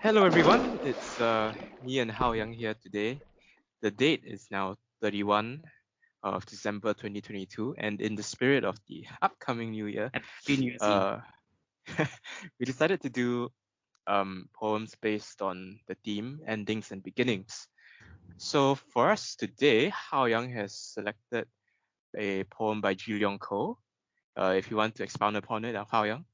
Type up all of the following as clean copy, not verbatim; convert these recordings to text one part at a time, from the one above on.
Hello everyone, it's me and Hao Yang here today. The date is now 31 of December 2022, and in the spirit of the upcoming new year, Happy New Year's Eve. uh, we decided to do poems based on the theme endings and beginnings. So for us today, Hao Yang has selected a poem by Jee Leong Koh. If you want to expound upon it, Hao Yang.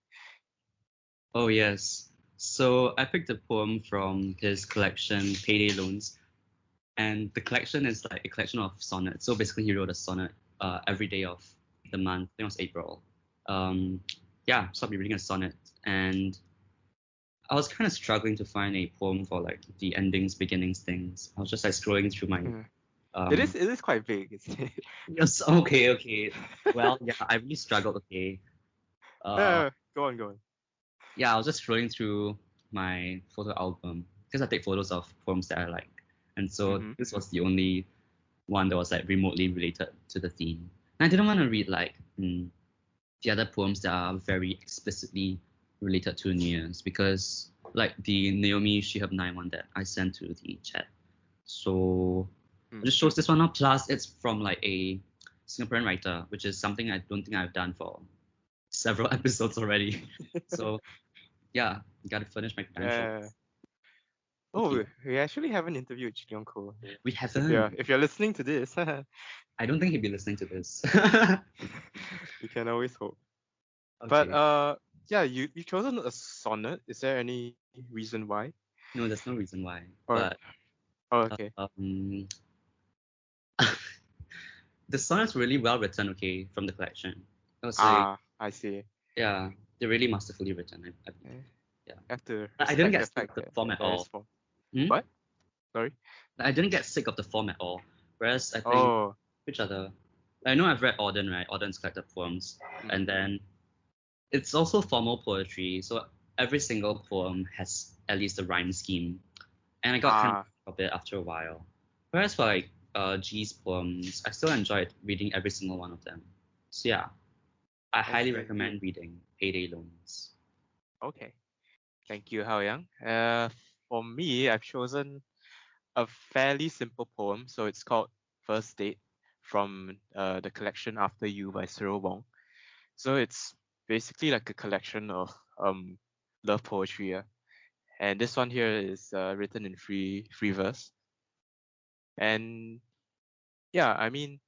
Oh, yes. So I picked a poem from his collection, Payday Loans. And the collection is like a collection of sonnets. So basically, he wrote a sonnet every day of the month. I think it was April. So I'll be reading a sonnet. And I was kind of struggling to find a poem for like the endings, beginnings things. I was just like scrolling through my. It is quite big, isn't it? Yes, okay. Well, yeah, I really struggled. Okay. Uh, Go on. yeah, I was just scrolling through my photo album because I take photos of poems that I like. And so Mhm. this was the only one that was like remotely related to the theme. And I didn't want to read like the other poems that are very explicitly related to New Year's because like the Naomi Shihab 9 one that I sent to the chat. So I just chose this one up. Plus it's from like a Singaporean writer, which is something I don't think I've done for several episodes already. So yeah, gotta finish my credentials. Oh, we actually haven't interviewed Jee Leong Koh. We Yeah, haven't. if you're listening to this, I don't think he'd be listening to this. we can always hope. But Okay. yeah, you've chosen a sonnet. Is there any reason why? No, there's no reason why. Or But oh, okay. um, the sonnet's really well written. Okay, from the collection. I was like, I see. yeah, they're really masterfully written. Eh, Yeah. have to I didn't respect get the sick of fact the that form at there is all. form. Hmm? What? Sorry. I didn't get sick of the form at all. Whereas I think Oh. which other, I know I've read Auden, right? Auden's collected poems, Mm. and then it's also formal poetry. So every single poem has at least a rhyme scheme, and I got kind of Ah. sick of it after a while. Whereas for like G's poems, I still enjoyed reading every single one of them. So yeah, I I highly see. recommend reading Payday Loans. Okay. Thank you, Hao Yang. For me, I've chosen a fairly simple poem. So it's called First Date from the collection After You by Cyril Wong. So it's basically like a collection of love poetry. Yeah. And this one here is written in free verse. And yeah, I mean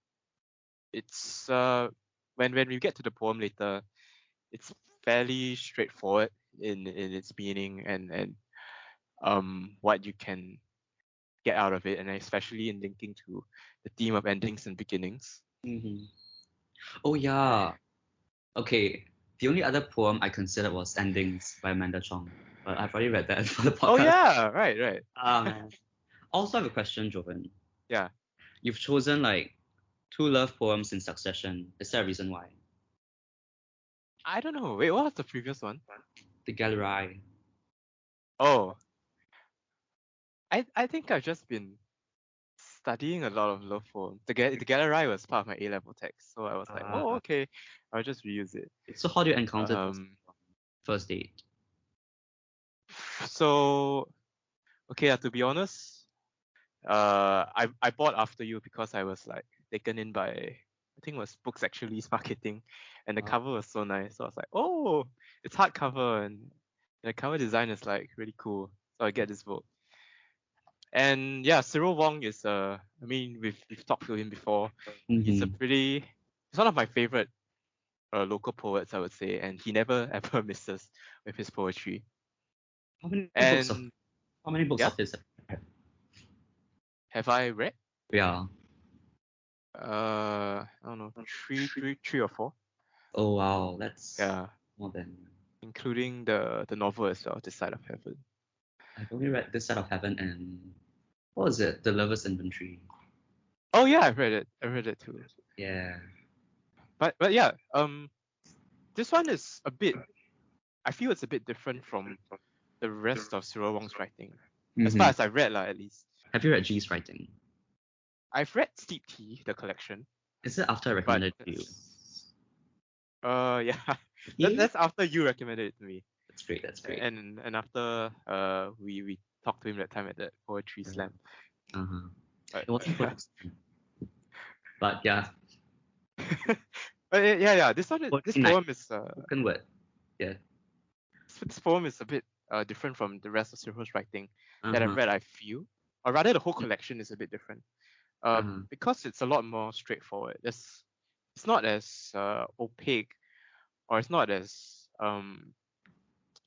it's when we get to the poem later, it's fairly straightforward in its meaning and what you can get out of it, and especially in linking to the theme of endings and beginnings. Hmm. Oh yeah. Okay. The only other poem I considered was Endings by Amanda Chong, but I've already read that for the Oh podcast. yeah, right. Man. Also, I have a question, Jovan. Yeah. You've chosen like two love poems in succession. Is there a reason why? I don't know. Wait, what was the previous one? The Gallery. Oh, I think I've just been studying a lot of love poems. The Gallery was part of my A level text, so I was like, oh Uh, okay, I'll just reuse it. so how do you encounter this Um, first date? so okay, to be honest, I bought After You because I was like taken in by, I think it was Books Actually's marketing, and the Uh, cover was so nice. So I was like, oh, it's hardcover and the cover design is like really cool. So I get this book. And yeah, Cyril Wong is I mean we've talked to him before. He's a mhm. pretty he's one of my favorite local poets, I would say, and he never ever misses with his poetry. How many books of And how many books yeah, of his have you read? have I read? Yeah. I don't know, three or four. Oh wow, that's Yeah, more than including the novel as well, This Side of Heaven. I've only read This Side of Heaven and what was it? The Lover's Inventory. Oh yeah, I've read it. I read it too. Yeah. But yeah, this one is a bit. I feel it's a bit different from the rest of Cyril Wong's writing, as far Hmm. as I've read, at least. Have you read G's writing? I've read Steep Tea, the collection, Is it after I but recommended it to you? yeah, Yeah. that's after you recommended it to me. That's great. That's great. And after we talked to him that time at that poetry slam. Uh-huh. But, It wasn't poetry slam. But yeah. but yeah. This poem is spoken word. Yeah. This poem is a bit different from the rest of Cyril's writing that I've Uh-huh. read. I feel, or rather, the whole collection is a bit different. Because it's a lot more straightforward. It's not as opaque, or it's not as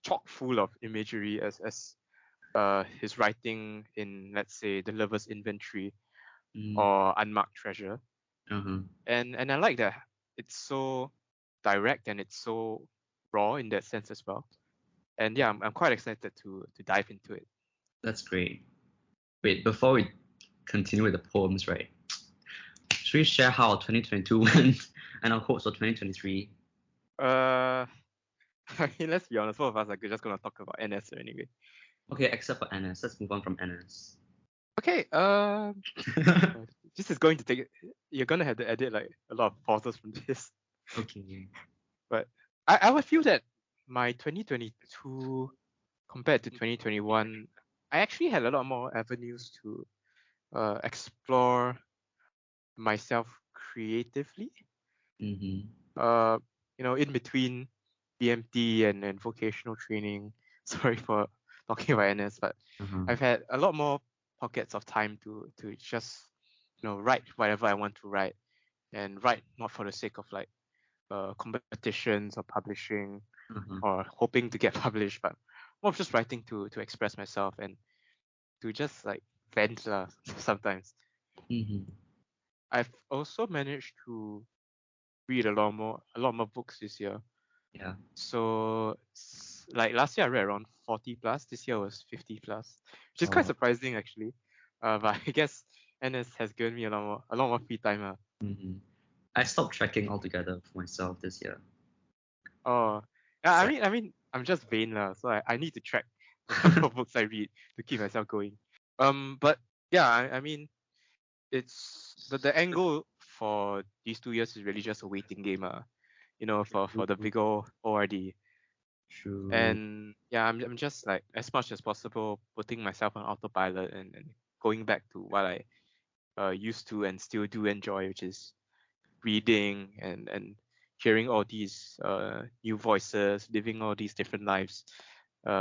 chock full of imagery as his writing in, let's say, The Lover's Inventory or Unmarked Treasure. Uh-huh. And I like that it's so direct and it's so raw in that sense as well. And yeah, I'm quite excited to dive into it. That's great. Wait, before we continue with the poems, right? Should we share how 2022 went and our hopes for 2023? I mean, let's be honest, both of us are just gonna talk about NS anyway. Okay, except for NS. Let's move on from NS. Okay, this is going to take. You're gonna have to edit like a lot of pauses from this. Okay. But I would feel that my 2022 compared to 2021, I actually had a lot more avenues to explore myself creatively. In between BMT and vocational training. Sorry for talking about NS, but I've had a lot more pockets of time to just write whatever I want to write, and write not for the sake of like competitions or publishing or hoping to get published, but more of just writing to express myself and to just like vent sometimes. I've also managed to read a lot more books this year. Yeah. So like last year I read around 40 plus. This year was 50 plus, which is quite surprising actually. But I guess NS has given me a lot more free time. I stopped tracking altogether for myself this year. Oh, yeah. I mean, I'm just vain so I need to track the number of books I read to keep myself going. But yeah, I mean, it's the angle for these 2 years is really just a waiting game. For the bigger ORD. True. And yeah, I'm just like as much as possible putting myself on autopilot and going back to what I used to and still do enjoy, which is reading and hearing all these new voices, living all these different lives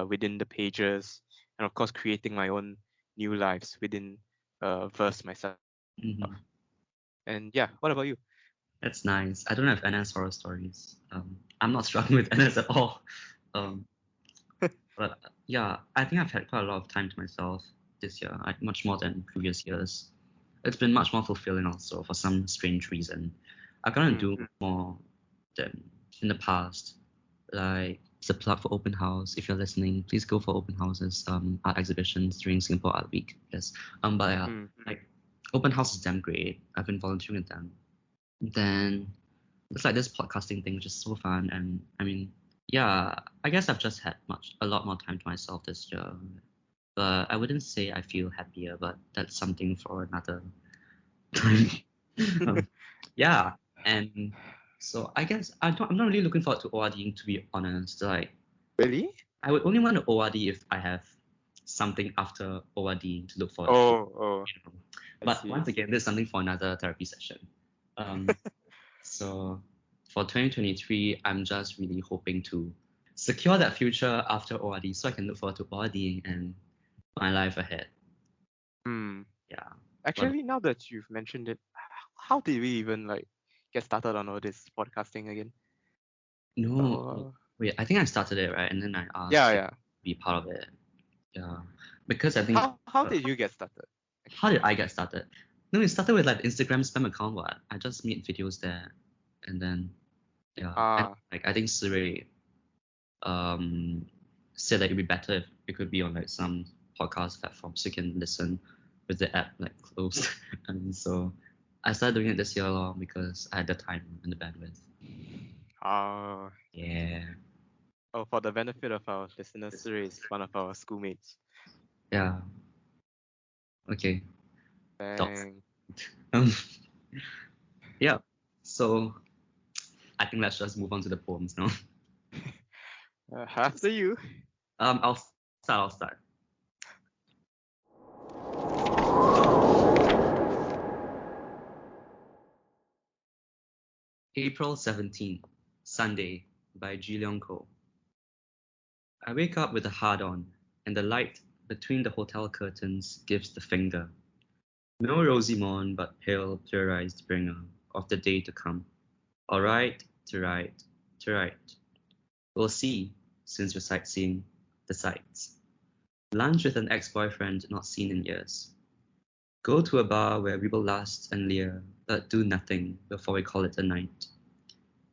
within the pages, and of course creating my own new lives within verse myself. And yeah, what about you? That's nice. I don't have NS horror stories. I'm not struggling with NS at all. But yeah, I think I've had quite a lot of time to myself this year, much more than previous years. It's been much more fulfilling also for some strange reason. I'm gonna do more than in the past. Like, it's a plug for open house. If you're listening, please go for open houses, art exhibitions during Singapore Art Week. Yes. But yeah, like open house is damn great. I've been volunteering with them. Then it's like this podcasting thing, which is so fun. And I mean, yeah, I guess I've just had a lot more time to myself this year. But I wouldn't say I feel happier, but that's something for another time. Yeah, and so I guess I'm not really looking forward to ORDing, to be honest. Like, Really? I would only want to ORD if I have something after ORDing to look forward to. Oh. But once again, there's something for another therapy session. So for 2023, I'm just really hoping to secure that future after ORD so I can look forward to ORDing and my life ahead. Yeah. Actually, now that you've mentioned it, how did we even like get started on all this podcasting again? No, wait, I think I started it, right? And then I asked Yeah. to be part of it. Yeah. Because I think how did you get started? How did I get started? No, it started with like Instagram spam account. What? I just made videos there, and then I think Cyril said that it'd be better if it could be on like some podcast platform so you can listen with the app like closed. And so I started doing it this year because I had the time and the bandwidth. Yeah. Oh, for the benefit of our listeners, Cyril is one of our schoolmates. Yeah. Okay. Dang. Yeah. So I think let's just move on to the poems now. After you. I'll start. April 17th, Sunday, by Jee Leong Koh. I wake up with a hard-on, and the light between the hotel curtains gives the finger. No rosy morn, but pale, pluralized bringer of the day to come. All right, to right, to right. We'll see, since we're sightseeing, the sights. Lunch with an ex-boyfriend not seen in years. Go to a bar where we will last and leer, but do nothing before we call it a night.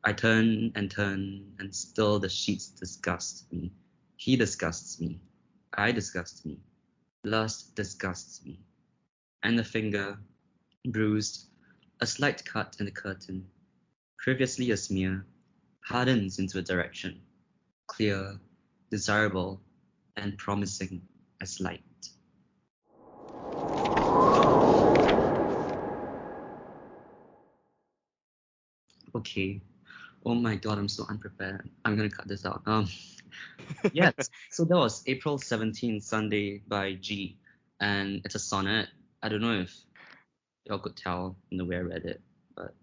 I turn, and still the sheets disgust me. He disgusts me. I disgust me. Lust disgusts me. And the finger, bruised, a slight cut in the curtain, previously a smear, hardens into a direction, clear, desirable, and promising as light. Okay. Oh my god, I'm so unprepared. I'm gonna cut this out. Yes. So that was April 17th, Sunday by G, and it's a sonnet. I don't know if y'all could tell in the way I read it, but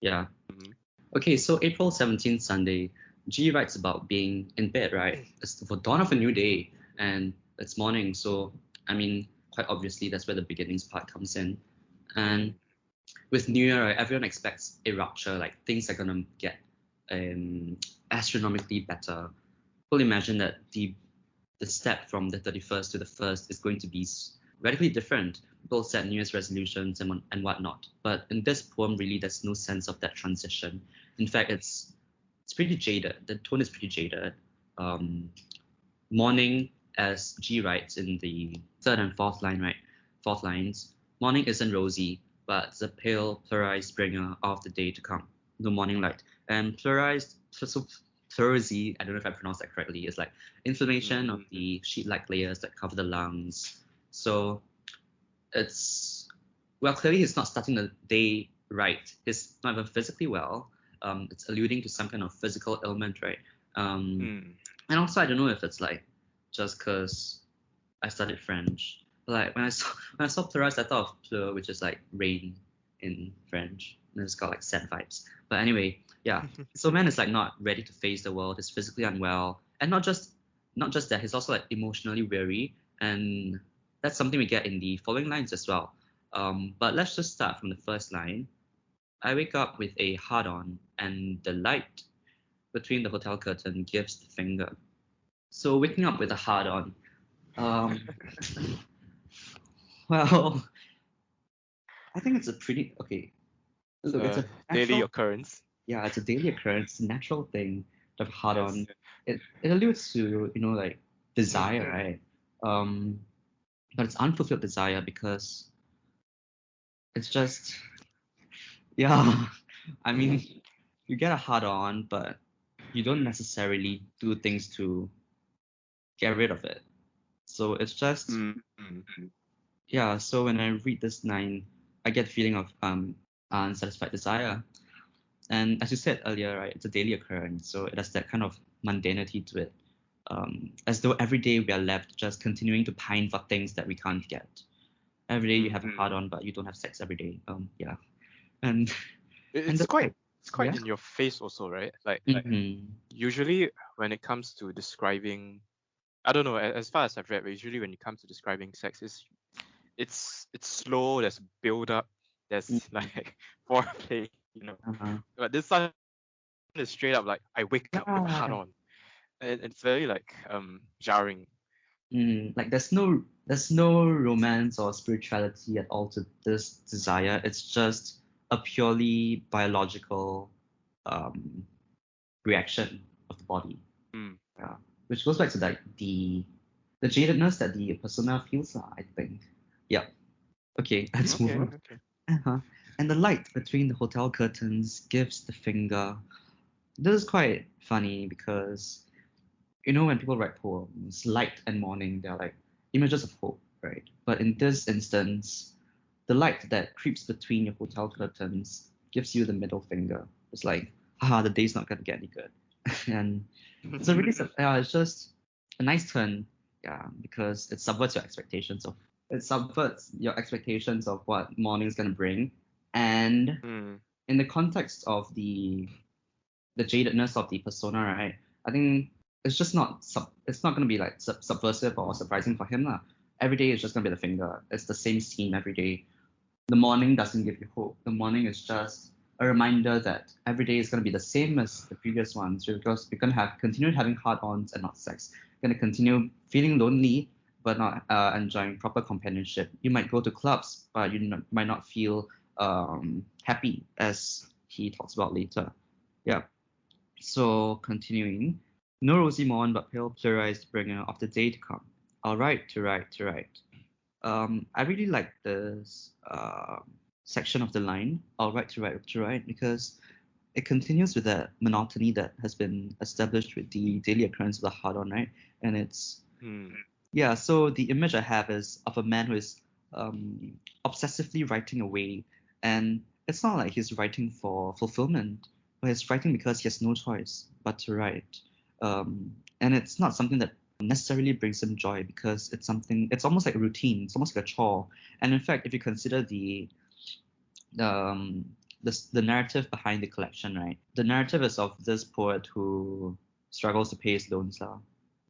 yeah. Mhm. Okay, so April 17th, Sunday, G writes about being in bed, right? It's the dawn of a new day, and it's morning, so I mean, quite obviously, that's where the beginnings part comes in. And with New Year, right, everyone expects a rupture, like things are gonna get astronomically better. People imagine that the step from the 31st to the 1st is going to be radically different. People set New Year's resolutions and whatnot. But in this poem, really, there's no sense of that transition. In fact, it's pretty jaded. The tone is pretty jaded. Morning, as G writes in the third and fourth line, right? Fourth lines. Morning isn't rosy, but it's a pale, pluralized bringer of the day to come. The morning light. And pluralized, so pleurisy, I don't know if I pronounced that correctly, is like inflammation of the sheet-like layers that cover the lungs. So it's, well, clearly he's not starting the day right. He's not even physically well. It's alluding to some kind of physical ailment, right? And also, I don't know if it's like just because I studied French. Like when I saw pluralized, I thought of pleur, which is like rain in French, and it's got like sad vibes. But anyway, yeah. So man is like not ready to face the world. He's physically unwell, and not just that. He's also like emotionally weary, and that's something we get in the following lines as well. But let's just start from the first line. I wake up with a hard-on, and the light between the hotel curtain gives the finger. So waking up with a hard-on. Well, I think it's a pretty okay. Look, it's a daily natural. occurrence. Yeah, it's a daily occurrence, a natural thing to have hard Yes. on. It alludes to like desire, right? But it's unfulfilled desire because it's just yeah. I mean, you get a hard on, but you don't necessarily do things to get rid of it. So it's just yeah. So when I read this line, I get the feeling of unsatisfied desire. And as you said earlier, right, it's a daily occurrence, so it has that kind of mundanity to it, as though every day we are left just continuing to pine for things that we can't get. Every day you have a hard on, but you don't have sex every day. Yeah, and It's quite yeah. in your face also, right? Like Mm-hmm. usually when it comes to describing, I don't know, as far as I've read, but usually when it comes to describing sex, it's slow. There's build up. There's like foreplay, Uh-huh. But this one is straight up like I wake up with a hard Yeah. on. And it's very like jarring. Like there's no romance or spirituality at all to this desire. It's just a purely biological um, reaction of the body. Mm. Yeah. Which goes back to like the jadedness that the persona feels, I think. Yeah. Okay, let's move on. Okay. Uh-huh. And the light between the hotel curtains gives the finger. This is quite funny because when people write poems, light and morning, they're like images of hope, right? But in this instance, the light that creeps between your hotel curtains gives you the middle finger. It's like, haha, the day's not gonna get any good. And it's a really it's just a nice turn, yeah, because it subverts your expectations of what morning's gonna bring, and Mm. in the context of the jadedness of the persona, right? I think it's just not it's not gonna be like subversive or surprising for him lah. Every day is just gonna be the finger. It's the same scheme every day. The morning doesn't give you hope. The morning is just a reminder that every day is going to be the same as the previous ones, because you're going to continue having hard-ons and not sex. You're going to continue feeling lonely but not enjoying proper companionship. You might go to clubs, but might not feel happy, as he talks about later. Yeah. So continuing, no rosy morn, but pale pluralized bringer of the day to come. All right, to right, to right. I really like this section of the line, all right to right, because it continues with that monotony that has been established with the daily occurrence of the hard-on, right? And it's, yeah, so the image I have is of a man who is obsessively writing away, and it's not like he's writing for fulfillment, but he's writing because he has no choice but to write. And it's not something that necessarily brings him joy, because it's almost like a routine, it's almost like a chore. And in fact, if you consider the narrative behind the collection, right, the narrative is of this poet who struggles to pay his loans,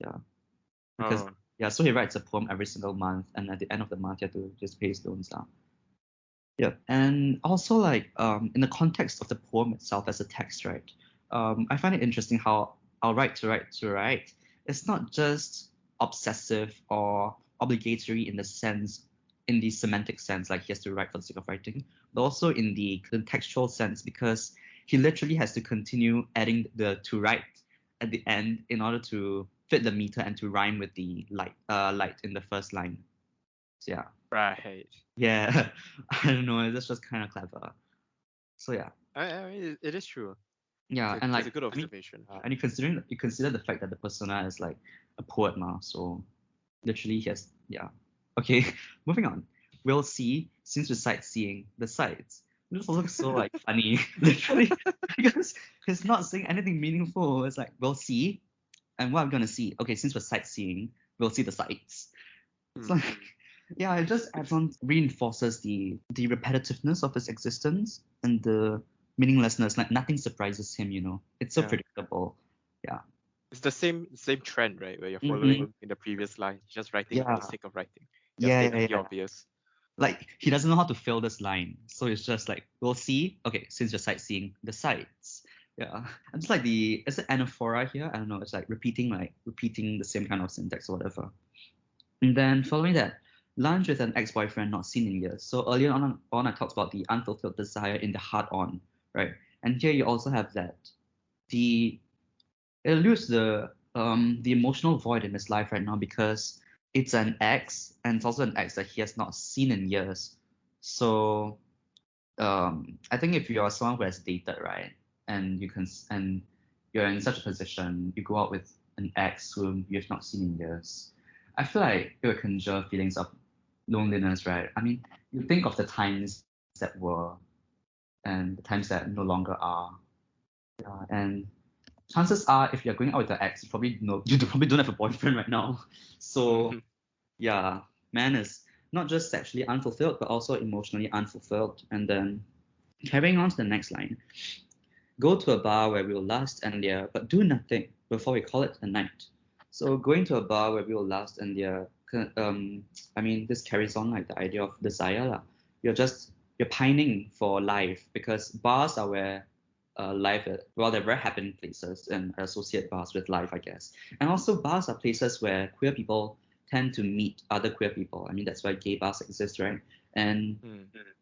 yeah, because yeah, so he writes a poem every single month, and at the end of the month he has to just pay his loans now. Yeah, and also like in the context of the poem itself as a text, right, I find it interesting how I'll write to write. It's not just obsessive or obligatory in the semantic sense, like he has to write for the sake of writing, but also in the contextual sense, because he literally has to continue adding the to write at the end in order to fit the meter and to rhyme with the light in the first line. So yeah. Right. Yeah, I don't know. That's just kind of clever. So yeah. I mean, it is true. Yeah, It's and like a good observation. and you consider the fact that the persona is like a poet now, so literally he has Okay, moving on. We'll see, since we're sightseeing the sights. This looks so like funny, literally, because he's not saying anything meaningful. It's like, we'll see, and what I'm gonna see. Okay, since we're sightseeing, we'll see the sights. It's like, yeah, it just reinforces the repetitiveness of his existence and the meaninglessness. Like nothing surprises him, It's so predictable. Yeah. It's the same trend, right? Where you're following in the previous line, just writing for the sake of writing. Just stating the obvious. Like he doesn't know how to fill this line, so it's just like, we'll see. Okay, since you're sightseeing, the sights. Yeah, and it's like it's an anaphora here. I don't know. It's like repeating the same kind of syntax or whatever. And then following that, lunch with an ex-boyfriend not seen in years. So earlier on I talked about the unfulfilled desire in the hard-on, right? And here you also have that. It alludes the emotional void in his life right now, because it's an ex, and it's also an ex that he has not seen in years. So I think if you are someone who has dated, right, and you're in such a position, you go out with an ex whom you have not seen in years, I feel like it will conjure feelings of loneliness, right? I mean, you think of the times that were and the times that no longer are. And chances are, if you're going out with your ex, you probably don't have a boyfriend right now. So yeah, man is not just sexually unfulfilled, but also emotionally unfulfilled. And then carrying on to the next line. Go to a bar where we will lust and leer, but do nothing before we call it a night. So going to a bar where we will lust and leer, I mean, this carries on like the idea of desire lah. You're pining for life, because bars are where life, they're very happening places and associate bars with life, I guess. And also bars are places where queer people tend to meet other queer people. I mean, that's why gay bars exist, right? And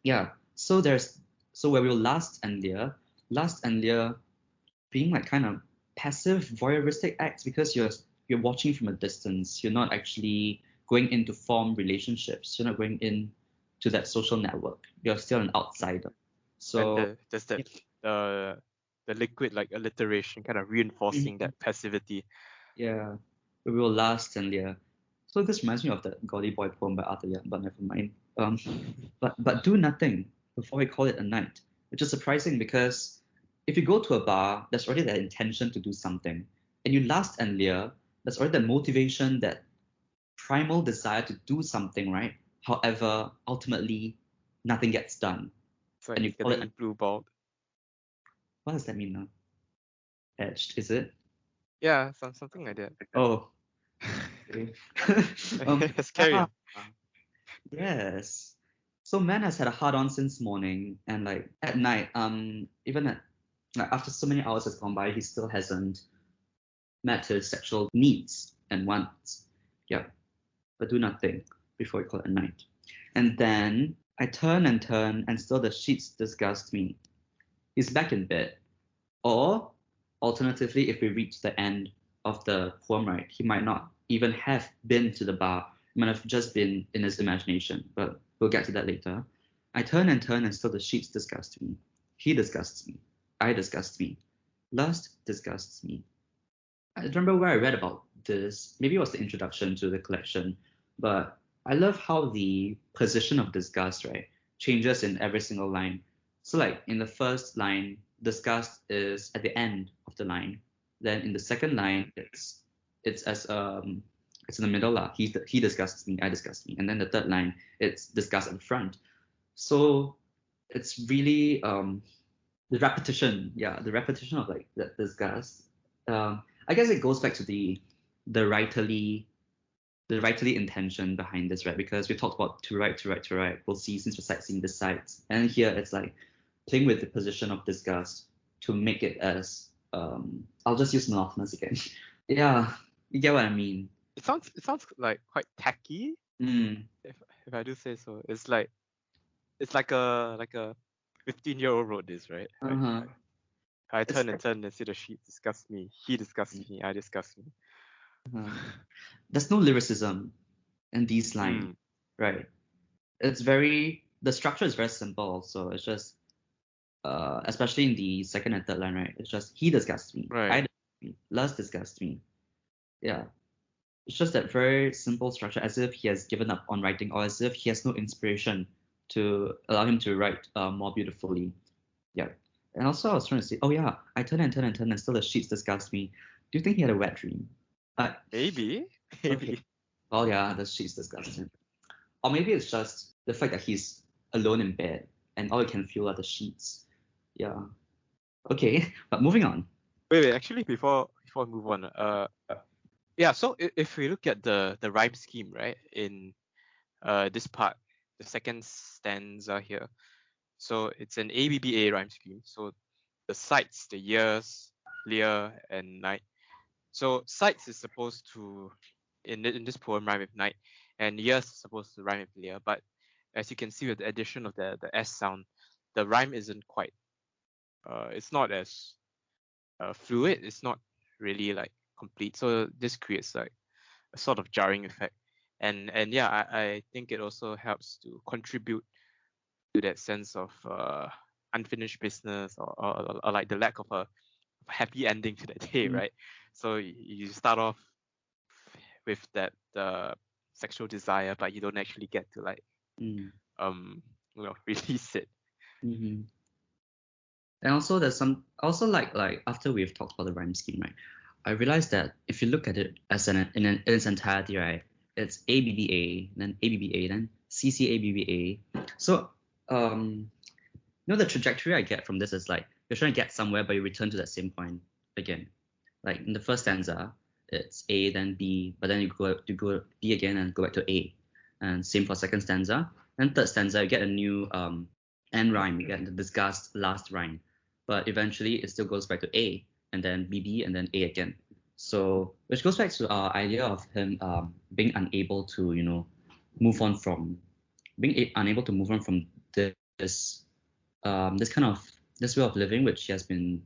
yeah, so where we will lust and leer being like kind of passive voyeuristic acts, because you're watching from a distance. You're not actually going in to form relationships. You're not going in to that social network. You're still an outsider. So there's that the liquid like alliteration kind of reinforcing that passivity. Yeah, we will last and leer. So this reminds me of the Golly Boy poem by Arthur Young, but never mind. But do nothing before we call it a night, which is surprising, because if you go to a bar, there's already that intention to do something, and you lust and leer, there's already that motivation, that primal desire to do something, right? However, ultimately, nothing gets done. It's like And you call getting it, blue balled. what does that mean now? Edged, is it? Yeah, something like that. Oh, okay. Let's carry Yeah, on. yes. So man has had a hard on since morning, and like at night, even at like after so many hours has gone by, he still hasn't met his sexual needs and wants. Yeah, but do nothing before we call it a night. And then I turn and turn, and still the sheets disgust me. He's back in bed. Or alternatively, if we reach the end of the poem, right, he might not even have been to the bar. He might have just been in his imagination, but we'll get to that later. I turn and turn, and still the sheets disgust me. He disgusts me. I disgust me. Lust disgusts me. I remember where I read about this. Maybe it was the introduction to the collection, but I love how the position of disgust, right, changes in every single line. So, like in the first line, disgust is at the end of the line. Then in the second line, it's as it's in the middle lah. He disgusts me, I disgust me, and then the third line, it's disgust at the front. So it's really the repetition, yeah, the repetition of like that disgust. I guess it goes back to the writerly the writerly intention behind this, right? Because we talked about to write, to write, to write. We'll see since we're sightseeing the sites, and here it's like playing with the position of disgust to make it as I'll just use monotonous again. Yeah, you get what I mean. It sounds like quite tacky, Mm, if I do say so. It's like a 15-year-old wrote this, right? uh-huh. I It's turn and turn and see the sheet disgust me. He disgusts me. I disgust me. uh, there's no lyricism in these lines, Mm, right? It's very the structure is very simple, so it's just especially in the second and third line, right? It's just he disgusts me, I right. disgust me, Lust disgusts me. Yeah, it's just that very simple structure, as if he has given up on writing, or as if he has no inspiration to allow him to write more beautifully. Yeah, and also I was trying to say, oh yeah, I turn and turn and turn, and still the sheets disgust me. Do you think he had a wet dream? Maybe. Okay. Maybe. Oh yeah, the sheets disgust him. Or maybe it's just the fact that he's alone in bed and all he can feel are the sheets. Yeah. Okay, but moving on. Wait. Actually, before we move on, yeah. So if we look at the rhyme scheme, right, in this part, the second stanza here. So it's an ABBA rhyme scheme. So the sights, the years, leer, and night. So sights is supposed to, in this poem, rhyme with night, and years is supposed to rhyme with leer. But as you can see with the addition of the S sound, the rhyme isn't quite. It's not as fluid. It's not really like complete. So this creates like a sort of jarring effect. And yeah, I think it also helps to contribute to that sense of unfinished business, or like the lack of a happy ending to that day, Mm, right? So you start off with that sexual desire, but you don't actually get to like mm, release it. mm-hmm. And also there's some also like after we've talked about the rhyme scheme, right? I realized that if you look at it as in its entirety, right, it's ABBA, then ABBA, then CCABBA. So the trajectory I get from this is like you're trying to get somewhere, but you return to that same point again. Like in the first stanza, it's A then B, but then you go B again and go back to A, and same for second stanza. Then third stanza, you get a new end rhyme, you get the disgust last rhyme, but eventually it still goes back to A, and then BB, and then A again. So which goes back to our idea of him being unable to move on from unable to move on from this this kind of this way of living which he has been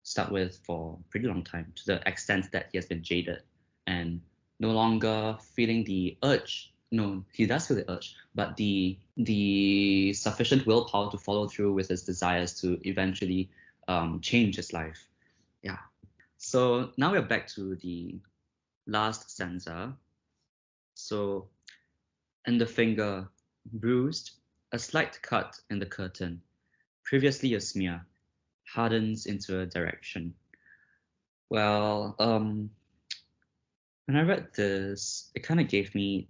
stuck with for a pretty long time, to the extent that he has been jaded and no longer feeling the urge. No, he does feel the urge, but the sufficient willpower to follow through with his desires to eventually change his life. Yeah. So now we're back to the last stanza. So, and the finger bruised, a slight cut in the curtain, previously a smear. hardens into a direction. Well, when I read this, it kind of gave me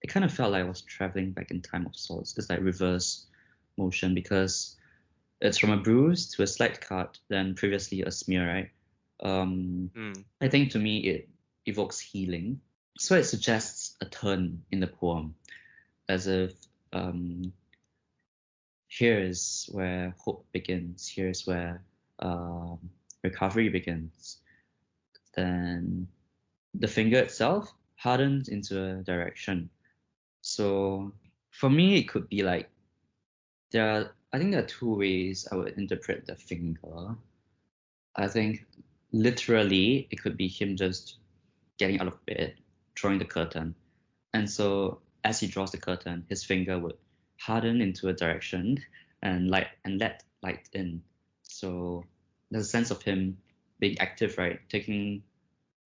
it kind of felt like I was traveling back in time of sorts. It's like reverse motion because it's from a bruise to a slight cut, then previously a smear, right? I think to me it evokes healing. So it suggests a turn in the poem, as if here is where hope begins, here is where recovery begins. Then the finger itself hardens into a direction. So for me, it could be like I think there are two ways I would interpret the finger. I think literally it could be him just getting out of bed, drawing the curtain. And so as he draws the curtain, his finger would harden into a direction and let light in. So there's a sense of him being active, right?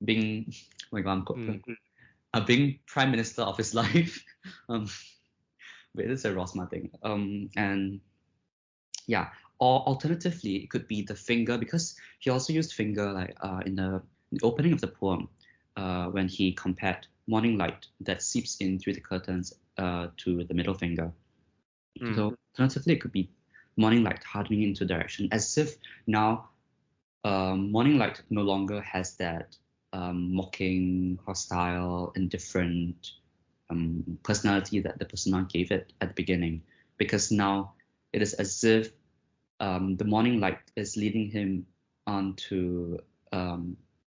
Being oh my god, being prime minister of his life. Wait, this is a Rosma thing. And yeah, or alternatively, it could be the finger because he also used finger like in the opening of the poem when he compared morning light that seeps in through the curtains to the middle finger. So alternatively, it could be morning light hardening into direction, as if now morning light no longer has that mocking, hostile, indifferent personality that the persona gave it at the beginning, because now it is as if the morning light is leading him onto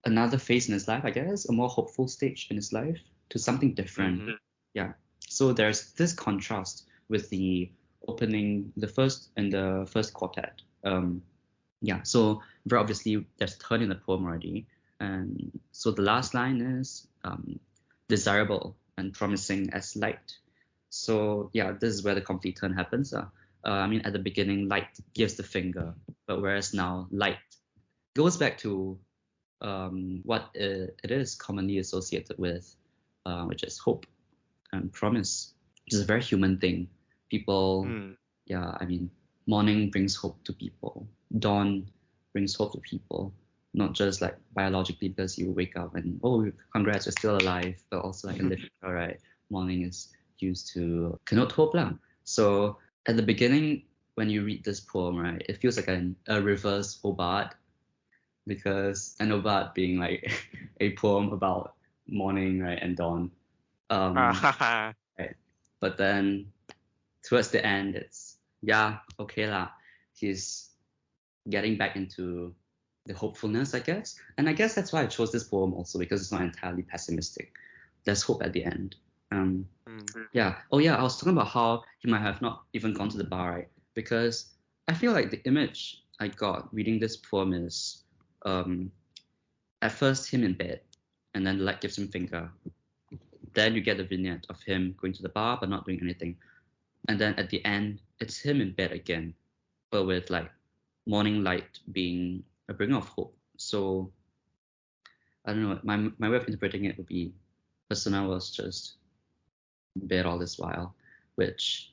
another phase in his life, I guess, a more hopeful stage in his life, to something different. Yeah. So there's this contrast with the opening, the first quartet. Yeah. So very obviously there's turn in the poem already, and so the last line is desirable and promising as light. So yeah, this is where the complete turn happens. I mean, at the beginning, light gives the finger, but whereas now light goes back to what it is commonly associated with, which is hope and promise, which is a very human thing. People, yeah, I mean, morning brings hope to people. Dawn brings hope to people, not just like biologically because you wake up and, oh, congrats, you're still alive, but also like in literature, right? Morning is used to connote hope. So at the beginning, when you read this poem, right, it feels like a reverse Hobart, because an Hobart being like a poem about morning, right, and dawn. Right. But then towards the end, it's, yeah, okay lah. He's getting back into the hopefulness, I guess. And I guess that's why I chose this poem also, because it's not entirely pessimistic. There's hope at the end. Yeah. Oh yeah, I was talking about how he might have not even gone to the bar, right? Because I feel like the image I got reading this poem is at first him in bed, and then the light gives him finger. Then you get the vignette of him going to the bar but not doing anything. And then at the end, it's him in bed again, but with like morning light being a bringer of hope. So I don't know, my way of interpreting it would be persona was just in bed all this while, which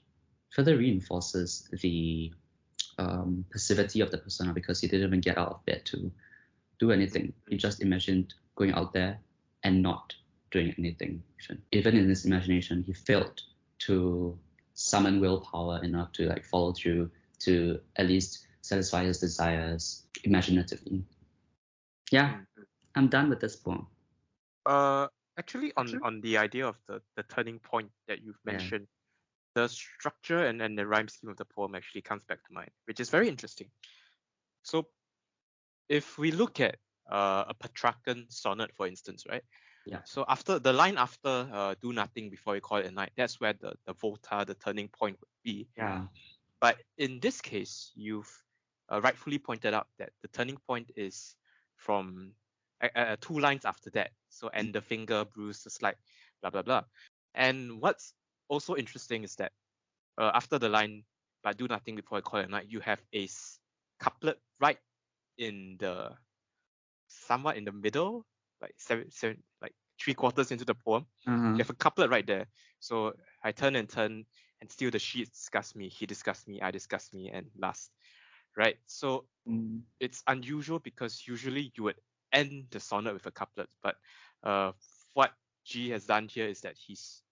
further reinforces the passivity of the persona, because he didn't even get out of bed to do anything. He just imagined going out there and not doing anything. Even in his imagination, he failed to summon willpower enough to like follow through to at least satisfy his desires imaginatively. Yeah, I'm done with this poem. Actually, on the idea of the turning point that you've mentioned, the structure and the rhyme scheme of the poem actually comes back to mind, which is very interesting. So if we look at a Petrarchan sonnet, for instance, right? Yeah. So after the line after do nothing before you call it a night, that's where the volta, the turning point would be. Yeah. But in this case, you've rightfully pointed out that the turning point is from 2 lines after that. So, and the finger bruise, the slight, blah, blah, blah. And what's also interesting is that after the line, but do nothing before I call it a night, you have a couplet right in the, somewhat in the middle, like seven, like 3/4 into the poem. You have a couplet right there. So I turn, and still the sheets disgust me. He disgusts me, I disgust me, and last. right? So Mm. it's unusual because usually you would end the sonnet with a couplet, but what Jee has done here is that he's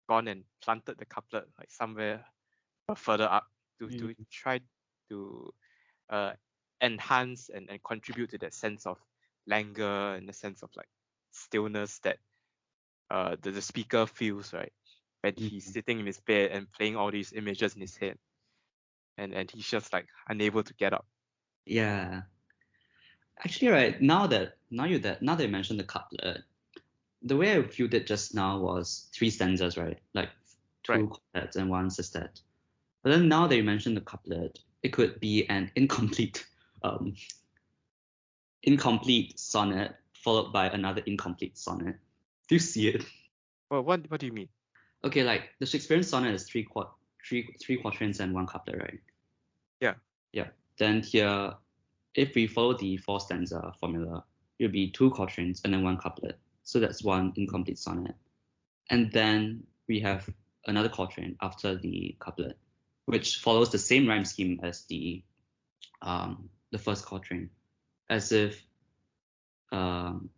gone and planted the couplet like somewhere further up to try to uh, enhance and contribute to that sense of languor and the sense of like stillness that the speaker feels, right? When he's sitting in his bed and playing all these images in his head, and he's just like unable to get up. Yeah. Actually, right, now that you mentioned the couplet, the way I viewed it just now was three stanzas, right? Like Right. two couplets and one sestet. But then now that you mentioned the couplet, it could be an incomplete sonnet followed by another incomplete sonnet. Do you see it? Well, what do you mean? Okay, like the Shakespearean sonnet is three quatrains and one couplet, right? Yeah. Yeah. Then here, if we follow the four stanza formula, it would be two quatrains and then one couplet. So that's one incomplete sonnet. And then we have another quatrain after the couplet, which follows the same rhyme scheme as the first quatrain, as if um,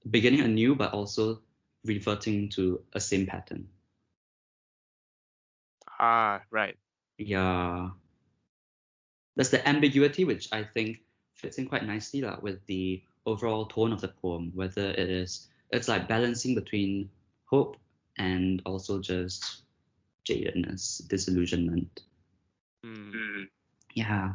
beginning anew but also reverting to a same pattern. Ah, right. Yeah, that's the ambiguity which I think fits in quite nicely with the overall tone of the poem, whether it's like balancing between hope and also just jadedness, disillusionment. Mm. Yeah.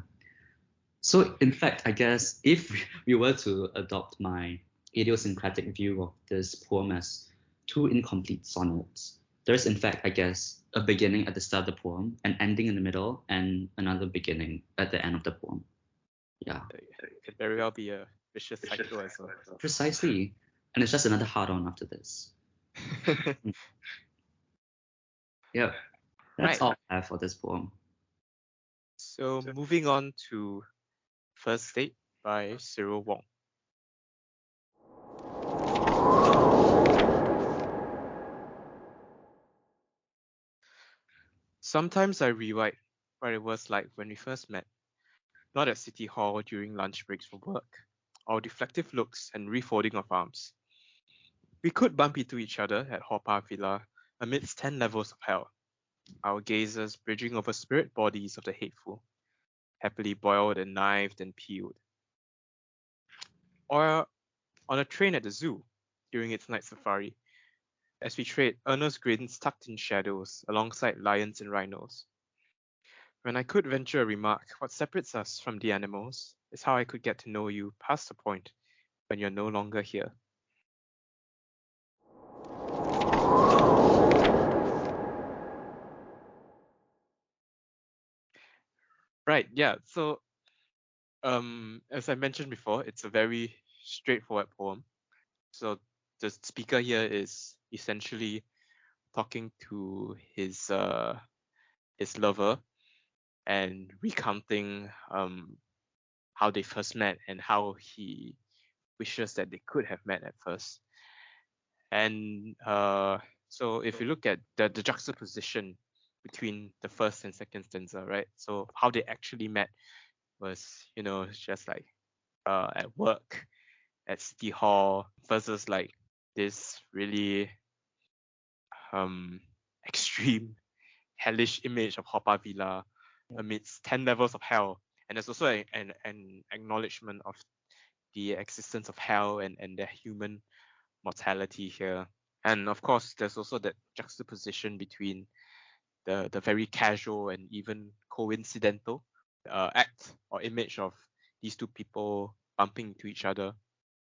So in fact, I guess if we were to adopt my idiosyncratic view of this poem as two incomplete sonnets, there's in fact, I guess, a beginning at the start of the poem, an ending in the middle, and another beginning at the end of the poem. Yeah, It could very well be a vicious cycle as well. precisely. And it's just another hard-on after this. Yeah, that's Right. all I have for this poem. So moving on to First State by Cyril Wong. Sometimes I rewrite what it was like when we first met, not at City Hall during lunch breaks from work, our deflective looks and refolding of arms. We could bump into each other at Haw Par Villa amidst 10 levels of hell, our gazes bridging over spirit bodies of the hateful, happily boiled and knifed and peeled. Or on a train at the zoo during its night safari, as we trade earnest grins tucked in shadows alongside lions and rhinos. When I could venture a remark, what separates us from the animals is how I could get to know you past the point when you're no longer here. Right, yeah. So as I mentioned before, it's a very straightforward poem. So the speaker here is essentially talking to his lover and recounting how they first met and how he wishes that they could have met at first. And so if you look at the juxtaposition between the first and second stanza, right? So how they actually met was, just like at work, at City Hall, versus like this really extreme, hellish image of Haw Par Villa amidst 10 levels of hell. And there's also an acknowledgement of the existence of hell and the human mortality here. And of course, there's also that juxtaposition between the very casual and even coincidental act or image of these two people bumping into each other.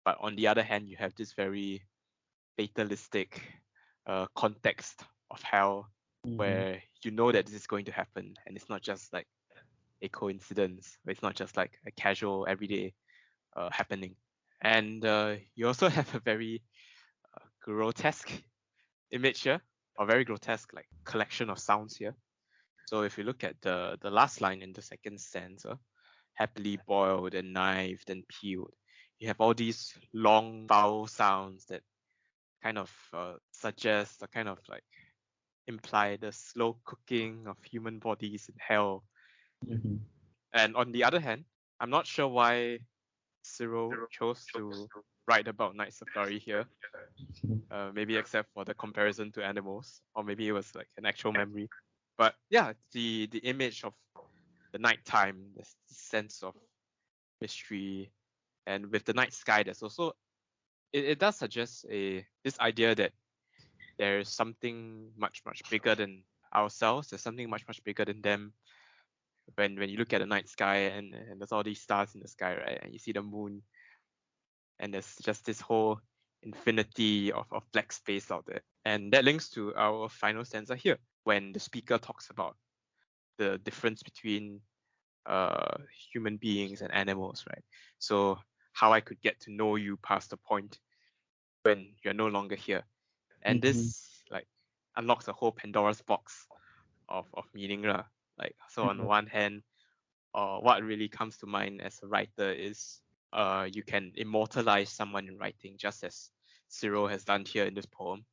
But on the other hand, you have this very fatalistic context of hell where you know that this is going to happen and it's not just like a coincidence, it's not just like a casual everyday happening. And you also have a very grotesque image here, or very grotesque like collection of sounds here. So if you look at the last line in the second stanza, happily boiled and knifed and peeled, you have all these long vowel sounds that kind of suggest or kind of like imply the slow cooking of human bodies in hell. Mm-hmm. And on the other hand, I'm not sure why Cyril chose to write about night safari here. Maybe except for the comparison to animals, or maybe it was like an actual memory. But yeah, the image of the nighttime, the sense of mystery, and with the night sky, there's also it does suggest this idea that there's something much bigger than ourselves. There's something much bigger than them. When you look at the night sky and there's all these stars in the sky, right? And you see the moon, and there's just this whole infinity of black space out there. And that links to our final stanza here, when the speaker talks about the difference between human beings and animals, right? So how I could get to know you past the point when you're no longer here. And this like unlocks a whole Pandora's box of meaning. Like, so on one hand, what really comes to mind as a writer is you can immortalize someone in writing, just as Cyril has done here in this poem.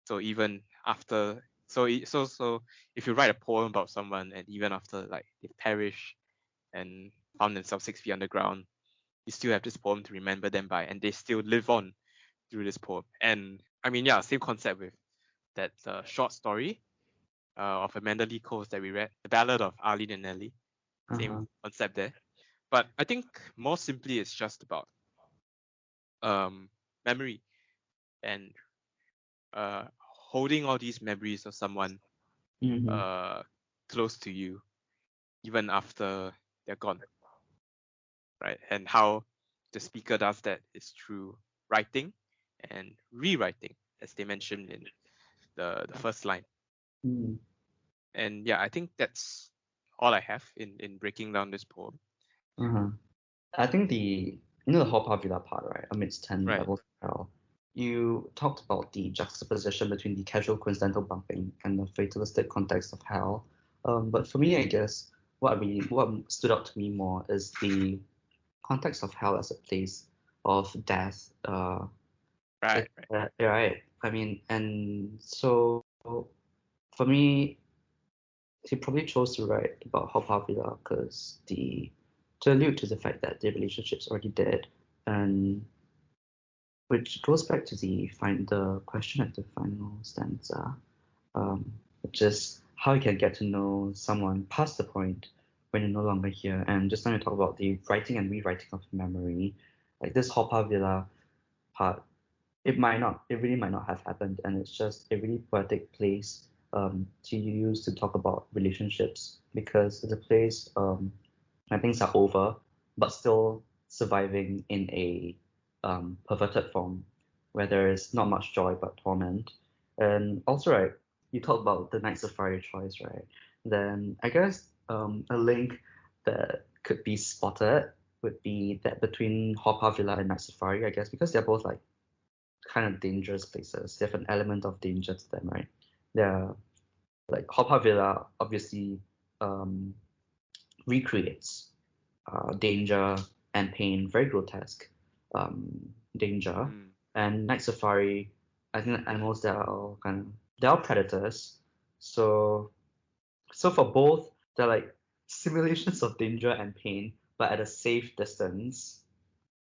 So even after, so if you write a poem about someone, and even after like they perish and found themselves 6 feet underground, you still have this poem to remember them by, and they still live on through this poem. And I mean, yeah, same concept with that short story of Amanda Lee Cole's that we read, The Ballad of Arlene and Nellie. Same concept there. But I think more simply, it's just about memory and holding all these memories of someone close to you, even after they're gone, right? And how the speaker does that is through writing and rewriting, as they mentioned in the first line. And yeah, I think that's all I have in breaking down this poem. I think the Haw Par Villa part, right? Amidst 10 Right. levels of hell. You talked about the juxtaposition between the casual coincidental bumping and the fatalistic context of hell. But for me, I guess what stood out to me more is the context of hell as a place of death. Right. Right. I mean, and so for me, he probably chose to write about Haw Par Villa because to allude to the fact that the relationship's already dead, and which goes back to the question at the final stanza, which is how you can get to know someone past the point when you're no longer here. And just now you talk about the writing and rewriting of memory, like this Haw Par Villa part, it really might not have happened, and it's just a really poetic place to use to talk about relationships, because it's a place when things are over but still surviving in a perverted form where there is not much joy but torment. And also, right, you talked about the night safari choice, right? Then I guess a link that could be spotted would be that between Haw Par Villa and Night Safari, I guess, because they're both like kind of dangerous places. They have an element of danger to them, right? They're like Haw Par Villa obviously recreates danger and pain, very grotesque danger. And Night Safari, I think the animals that are all they're all predators. So for both, they're like simulations of danger and pain, but at a safe distance.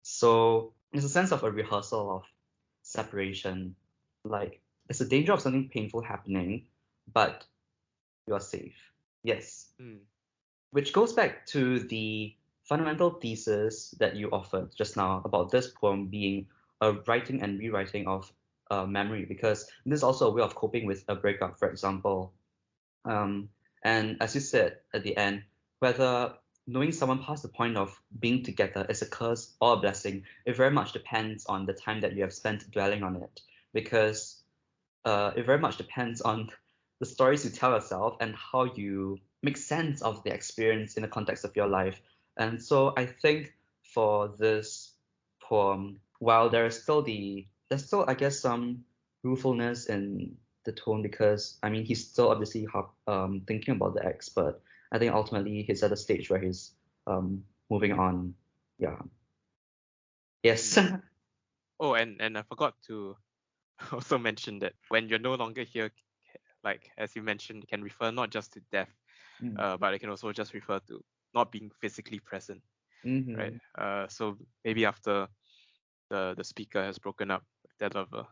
So it's a sense of a rehearsal of separation. Like it's a danger of something painful happening, but you are safe. Yes. Which goes back to the fundamental thesis that you offered just now about this poem being a writing and rewriting of memory, because this is also a way of coping with a breakup, for example. And as you said at the end, whether knowing someone past the point of being together is a curse or a blessing, it very much depends on the time that you have spent dwelling on it, because it very much depends on the stories you tell yourself and how you make sense of the experience in the context of your life. And so I think for this poem, while there's still I guess some ruefulness in the tone, because I mean he's still obviously thinking about the ex, but I think ultimately he's at a stage where he's moving on. Yeah. Yes. Oh, and I forgot to also mention that when you're no longer here, like as you mentioned, it can refer not just to death, but it can also just refer to not being physically present. right? Mm-hmm. So maybe after the speaker has broken up with their lover.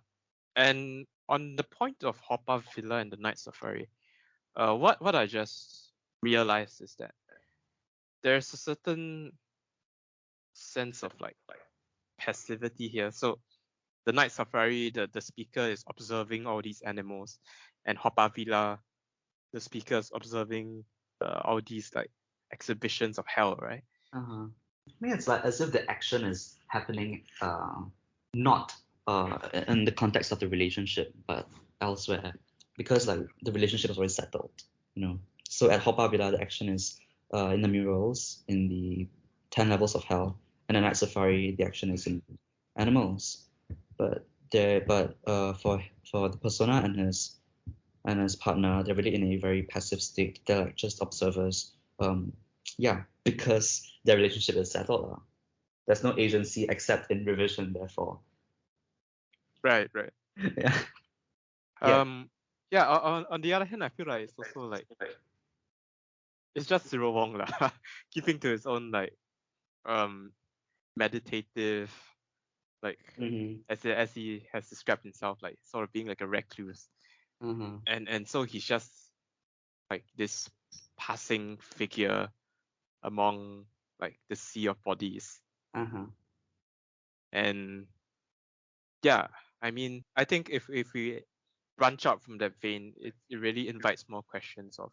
And on the point of Haw Par Villa and the Night Safari, what I just realized is that there's a certain sense of like passivity here. So the Night Safari, the speaker is observing all these animals, and Haw Par Villa, the speaker is observing all these like exhibitions of hell, right? Uh-huh. I mean, it's like as if the action is happening not in the context of the relationship, but elsewhere, because like the relationship is already settled, you know. So at Haw Par Villa, the action is in the murals, in the 10 levels of hell, and the Night Safari, the action is in animals. But for the persona and his partner, they're really in a very passive state. They're like just observers. Yeah, because their relationship is settled. There's no agency except in revision, therefore. Right, right. Yeah. Yeah. Yeah. On the other hand, I feel like it's also like it's just Cyril Wong lah, keeping to his own like um meditative, like Mm-hmm. as he has described himself, like sort of being like a recluse, Uh-huh. and so he's just like this passing figure among like the sea of bodies. Uh-huh. And yeah, I mean, I think if we branch out from that vein, it really invites more questions of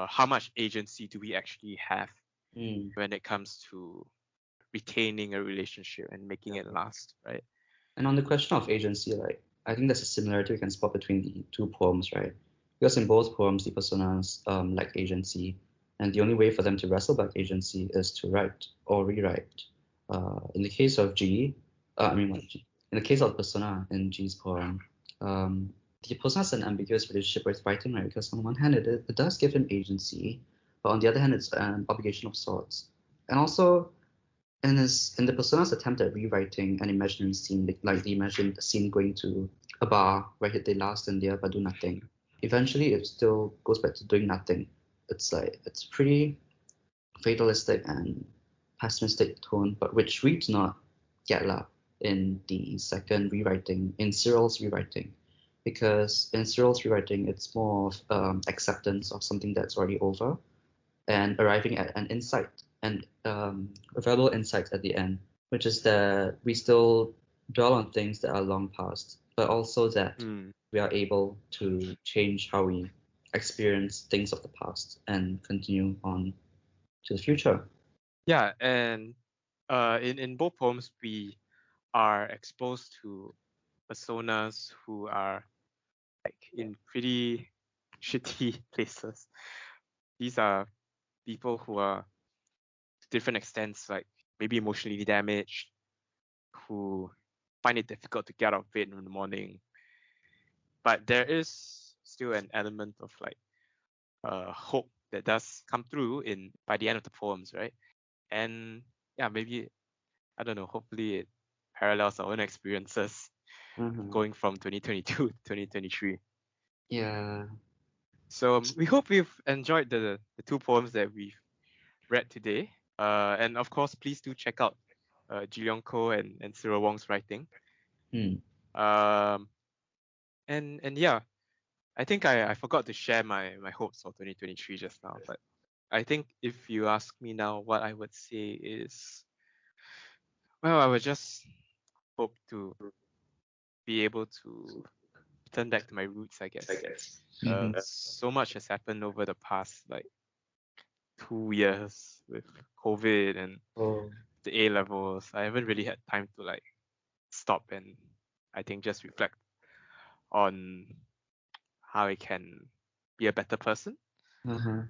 how much agency do we actually have Mm. when it comes to retaining a relationship and making it last, right? And on the question of agency, like I think there's a similarity we can spot between the two poems, right? Because in both poems, the personas lack agency, and the only way for them to wrestle back agency is to write or rewrite. In the case of G, I mean, what G? In the case of persona in G's poem, the persona has an ambiguous relationship with writing, right? Because on one hand, it does give him agency, but on the other hand, it's an obligation of sorts. And also, in the persona's attempt at rewriting an imaginary scene, like the imagined scene going to a bar where they last in there but do nothing. Eventually, it still goes back to doing nothing. It's pretty fatalistic and pessimistic tone, but which we do not get lah in the second rewriting, in Cyril's rewriting, because in Cyril's rewriting, it's more of acceptance of something that's already over and arriving at an insight and a valuable insight at the end, which is that we still dwell on things that are long past, but also that Mm. we are able to change how we experience things of the past and continue on to the future. Yeah, and in both poems we are exposed to personas who are like in pretty shitty places. These are people who are to different extents like maybe emotionally damaged, who find it difficult to get out of bed in the morning. But there is still an element of like hope that does come through in by the end of the poems, right? And yeah, maybe I don't know. Hopefully, it parallels our own experiences Mhm. going from 2022 to 2023. Yeah. So we hope you've enjoyed the two poems that we've read today. And of course, please do check out Jee Leong Koh and Cyril Wong's writing. Hmm. Um, and yeah, I think I forgot to share my hopes for 2023 just now, but I think if you ask me now, what I would say is, well, I would just hope to be able to turn back to my roots, I guess. Mhm. So much has happened over the past like 2 years with COVID and Oh. the A levels. I haven't really had time to like stop and I think just reflect on how I can be a better person. Uh-huh.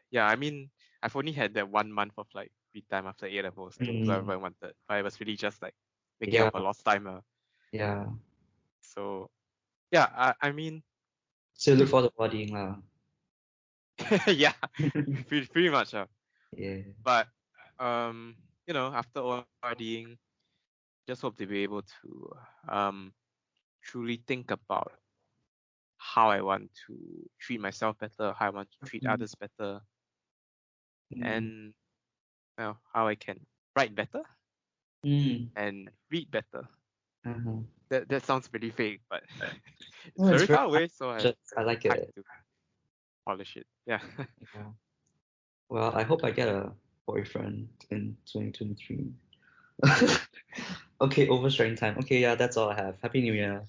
Yeah, I mean, I've only had that 1 month of like free time after A levels to do Mm. whatever I wanted. But I was really just like making Yeah. up for lost time. Yeah. So yeah, I mean, So look for the bodying lah. yeah, pretty much. Yeah. But after ORDing, just hope to be able to truly think about how I want to treat myself better, how I want to treat Mm. others better, Mm. and how I can write better Mm. and read better. Uh-huh. That sounds pretty fake, but it's No, it's very very far away, so I like have it. to polish it. Yeah. Yeah. Well, I hope I get a boyfriend in 2023. Okay, oversharing time. Okay, yeah, that's all I have. Happy New Year.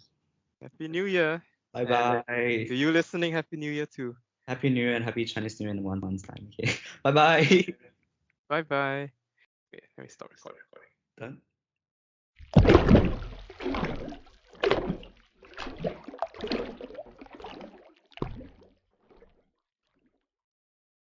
Happy New Year. Bye And bye. to you listening, Happy New Year too. Happy New Year and happy Chinese New Year in 1 month's time. Okay. Bye bye. Bye bye. Wait, let me stop recording. Done.